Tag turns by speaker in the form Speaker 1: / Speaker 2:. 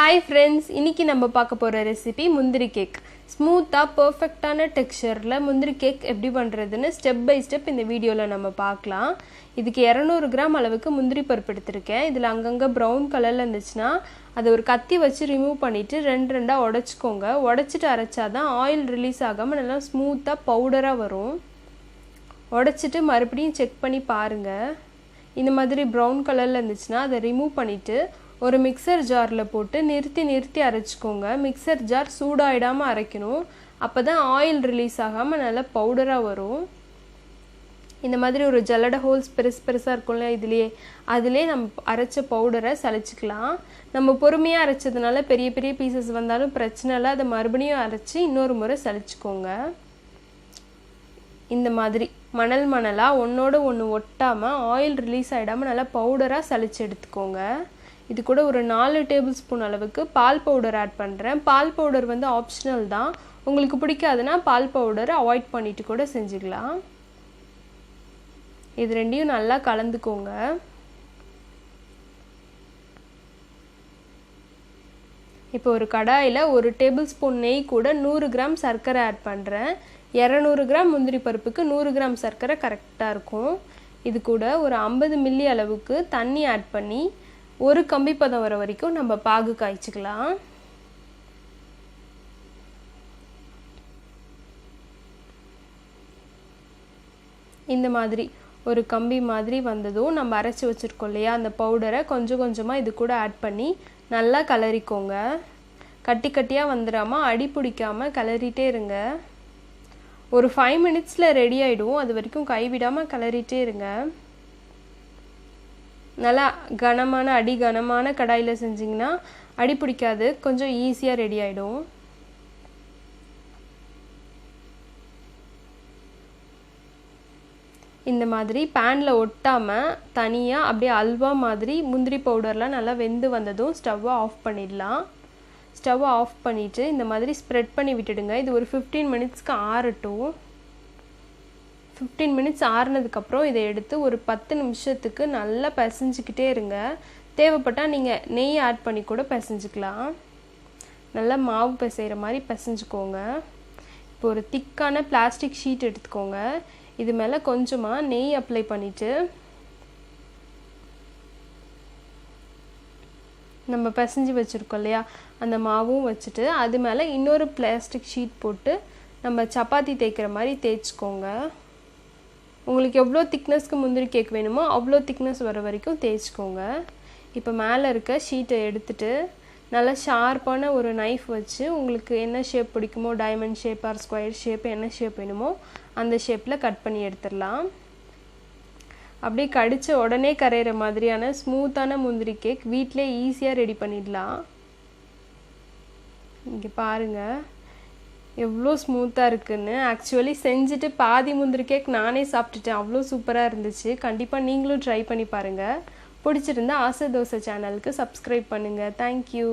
Speaker 1: Hi friends, இன்னைக்கு நம்ம பார்க்க போற ரெசிபி முந்திரி கேக். ஸ்மூத்தா பெர்ஃபெக்ட்டான டெக்ஸ்சர்ல முந்திரி கேக் எப்படி பண்றதுன்னு ஸ்டெப் பை ஸ்டெப் இந்த வீடியோல நம்ம பார்க்கலாம். இதுக்கு 200 கிராம் அளவுக்கு முந்திரி பருப்பு எடுத்துர்க்கேன். இதுல அங்கங்க பிரவுன் கலர்ல இருந்துச்சுனா அதை ஒரு கத்தி வச்சு ரிமூவ் பண்ணிட்டு ரெண்டு ரெண்டா உடைச்சுக்கோங்க. உடைச்சிட்டு அரைச்சாதான் ஆயில் ரிலீஸ் ஆகாம நல்லா ஸ்மூத்தா பவுடரா வரும். உடைச்சிட்டு மறுபடியும் செக் பண்ணி பாருங்க. இந்த மாதிரி பிரவுன் கலர்ல இருந்துச்சுனா அதை ரிமூவ் பண்ணிட்டு ஒரு மிக்சர் ஜார்ல போட்டு நிறுத்தி அரைச்சுக்கோங்க. மிக்சர் ஜார் சூடாயிடாம அரைக்கணும். அப்பதான் ஆயில் ரிலீஸ் ஆகாம நல்ல பவுடரா வரும். இந்த மாதிரி ஒரு ஜல்லட ஹோல்ஸ் பெருசா இருக்கும்ல அதிலே நம்ம அரைச்ச பவுடரை சலிச்சுக்கலாம். நம்ம பொறுமையா அரைச்சதுனால பெரிய பெரிய பீசஸ் வந்தாலும் பிரச்சனை இல்லை. அதை மறுபடியும் அரைச்சு இன்னொரு முறை சலிச்சுக்கோங்க. இந்த மாதிரி மணலா ஒன்னோட ஒன்று ஒட்டாம ஆயில் ரிலீஸ் ஆயிடாம நல்லா பவுடரா சலிச்சு எடுத்துக்கோங்க. இது கூட ஒரு 4 டேபிள் ஸ்பூன் அளவுக்கு பால் பவுடர் ஆட் பண்ணுறேன். பால் பவுடர் வந்து ஆப்ஷனல் தான். உங்களுக்கு பிடிக்காதுன்னா பால் பவுடரை அவாய்ட் பண்ணிட்டு கூட செஞ்சுக்கலாம். இது ரெண்டையும் நல்லா கலந்துக்கோங்க. இப்போ ஒரு கடாயில் 1 டேபிள் ஸ்பூன் நெய் கூட 100 கிராம் சர்க்கரை ஆட் பண்ணுறேன். 200 கிராம் முந்திரி பருப்புக்கு 100 கிராம் சர்க்கரை கரெக்டாக இருக்கும். இது கூட ஒரு 50 மில்லி அளவுக்கு தண்ணி ஆட் பண்ணி ஒரு கம்பி பதம் வர வரைக்கும் நம்ம பாகு காய்ச்சிக்கலாம். இந்த மாதிரி ஒரு கம்பி மாதிரி வந்ததும் நம்ம அரைச்சி வச்சிருக்கோம் இல்லையா, அந்த பவுடரை கொஞ்சம் கொஞ்சமாக இது கூட ஆட் பண்ணி நல்லா கலரிக்கோங்க. கட்டி கட்டியாக வந்துடாம அடி பிடிக்காம கலரிட்டே இருங்க. ஒரு 5 மினிட்ஸில் ரெடி ஆகிடும். அது வரைக்கும் கைவிடாமல் கலரிட்டே இருங்க. நல்லா கனமான கடாயில் செஞ்சிங்கன்னா அடி பிடிக்காது. கொஞ்சம் ஈஸியாக ரெடி ஆகிடும். இந்த மாதிரி பேனில் ஒட்டாமல் தனியாக அப்படியே அல்வா மாதிரி முந்திரி பவுடர்லாம் நல்லா வெந்து வந்ததும் ஸ்டவ்வை ஆஃப் பண்ணிடலாம். ஸ்டவ்வை ஆஃப் பண்ணிவிட்டு இந்த மாதிரி ஸ்ப்ரெட் பண்ணி விட்டுடுங்க. இது ஒரு 15 மினிட்ஸ்க்கு ஆறட்டும். 15 மினிட்ஸ் ஆறுனதுக்கப்புறம் இதை எடுத்து ஒரு 10 நிமிஷத்துக்கு நல்லா பிசைஞ்சிக்கிட்டே இருங்க. தேவைப்பட்டால் நீங்கள் நெய் ஆட் பண்ணி கூட பிசைஞ்சிக்கலாம். நல்லா மாவு பிசைகிற மாதிரி பிசைஞ்சுக்கோங்க. இப்போ ஒரு திக்கான பிளாஸ்டிக் ஷீட் எடுத்துக்கோங்க. இது மேலே கொஞ்சமாக நெய் அப்ளை பண்ணிவிட்டு நம்ம பிசைஞ்சு வச்சுருக்கோம் இல்லையா, அந்த மாவும் வச்சுட்டு அது மேலே இன்னொரு பிளாஸ்டிக் ஷீட் போட்டு நம்ம சப்பாத்தி தேய்க்கிற மாதிரி தேய்ச்சிக்கோங்க. உங்களுக்கு எவ்வளோ திக்னஸ்க்கு முந்திரி கேக் வேணுமோ அவ்வளோ திக்னஸ் வர வரைக்கும் தேய்ச்சிக்கோங்க. இப்போ மேலே இருக்க ஷீட்டை எடுத்துட்டு நல்லா ஷார்ப்பான ஒரு நைஃப் வச்சு உங்களுக்கு என்ன ஷேப் பிடிக்குமோ, diamond shape or square shape, என்ன ஷேப் வேணுமோ அந்த ஷேப்பில் கட் பண்ணி எடுத்துடலாம். அப்படியே கடித்த உடனே கரையிற மாதிரியான ஸ்மூத்தான முந்திரி கேக் வீட்டிலே ஈஸியாக ரெடி பண்ணிடலாம். இங்கே பாருங்கள் எவ்வளோ ஸ்மூத்தாக இருக்குன்னு. ஆக்சுவலி செஞ்சுட்டு பாதி முந்திரி கேக் நானே சாப்பிட்டுட்டேன். அவ்வளோ சூப்பராக இருந்துச்சு. கண்டிப்பாக நீங்களும் ட்ரை பண்ணி பாருங்கள். பிடிச்சிருந்தா ஆசை தோசை சேனலுக்கு சப்ஸ்கிரைப் பண்ணுங்கள். தேங்க்யூ.